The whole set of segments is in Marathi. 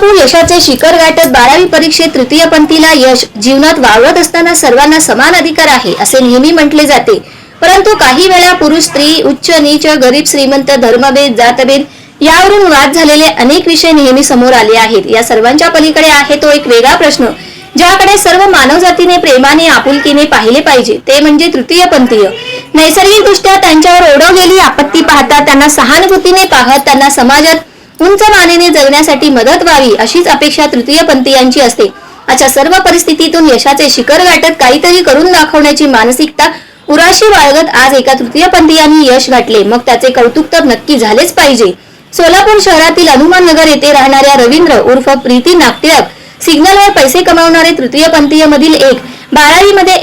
सोलापूर यशाचे शिखर गाठत 12वी परीक्षेत तृतीयपंथीला यश. जीवनात वावरत असताना सर्वांना समान अधिकार आहे असे नेहमी म्हटले जाते, परंतु काही वेळा पुरुष स्त्री, उच्च नीच, गरीब श्रीमंत, धर्मभेद, जातभेद यावरून वाद झालेले अनेक विषय नेहमी समोर आले आहेत. या सर्वांच्या पलीकडे आहे तो एक वेगळा प्रश्न ज्याकडे सर्व मानवजातीने प्रेमाने, आपुलकीने पाहिले पाहिजे, ते म्हणजे तृतीयपंथीय. नैसर्गिकदृष्ट्या त्यांच्यावर ओढवलेली आपत्ती पाहता, त्यांना सहानुभूतीने पाहत, त्यांना समाजात उंच मानेने जगण्यासाठी मदत व्हावी अशीच अपेक्षा तृतीयपंथीयांची असते. अशा सर्व परिस्थितीतून यशाचे शिखर गाठत काहीतरी करून दाखवण्याची मानसिकता उराशी बाळगत आज एका तृतीयपंथीयांनी यश गाठले, मग त्याचे कौतुक तर नक्की झालेच पाहिजे. सोलापूर शहरातील हनुमान नगर येथे राहणाऱ्या रवींद्र उर्फ प्रीती नागटिळक सिग्नलवर पैसे कमावणारे तृतीयपंथीय मधील एक. 12वी मध्ये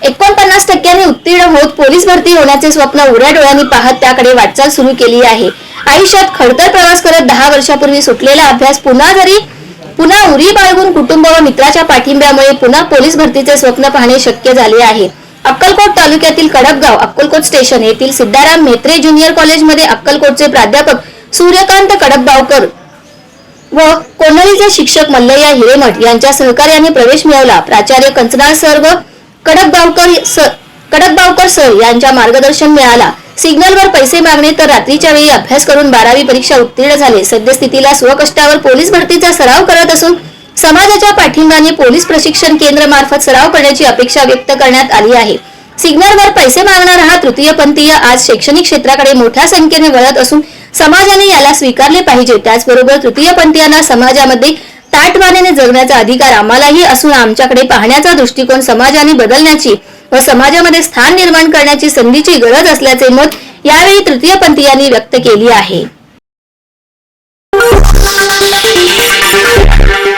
49% उत्तीर्ण होत पोलीस भरती होण्याचे स्वप्न उघड्या डोळ्यांनी पाहत त्याकडे वाटचाल सुरू केली आहे. आयुष्यात खडतर प्रवास करत 10 वर्षापूर्वी सुटलेला अभ्यास पुन्हा उरी बाळगून कुटुंब व मित्राच्या पाठिंब्यामुळे पुन्हा पोलीस भरतीचे स्वप्न पाहणे शक्य झाले आहे. अक्कलकोट तालुक्यातील कडपगाव अक्कलकोट स्टेशन येथील सिद्धाराम म्हेत्रे ज्युनियर कॉलेजमध्ये अक्कलकोटचे प्राध्यापक सूर्यकांत कडपगावकर व कोंढळीचे शिक्षक मल्लय्या हिरेमठ यांच्या सहकार्याने प्रवेश मिळवला. प्राचार्य कंचनाळ सर व कडपगावकर सर यांच्या मार्गदर्शन मिळाला. सिग्नलवर पैसे मागणे तर रात्रीच्या वेळी अभ्यास करून 12वी परीक्षा उत्तीर्ण झाले. सद्यस्थितीला स्वकष्टावर पोलीस भरतीचा सराव करत असून समाजाच्या पाठिंब्याने पोलीस प्रशिक्षण केंद्र मार्फत सराव करण्याची अपेक्षा व्यक्त करण्यात आली आहे. सिग्नलवर पैसे मागणारा हा तृतीयपंथीय आज शैक्षणिक क्षेत्राकडे मोठ्या संख्येने वळत असून समाजाने याला स्वीकारले पाहिजे. त्याचबरोबर तृतीयपंथीयांना समाजामध्ये ताटमानेने जगण्याचा अधिकार आम्हालाही असून आमच्याकडे पाहण्याचा दृष्टिकोन समाजाने बदलण्याची व समाजामध्ये स्थान निर्माण करण्याची संधीची गरज असल्याचे मत यावेळी तृतीयपंथीयांनी व्यक्त केली आहे.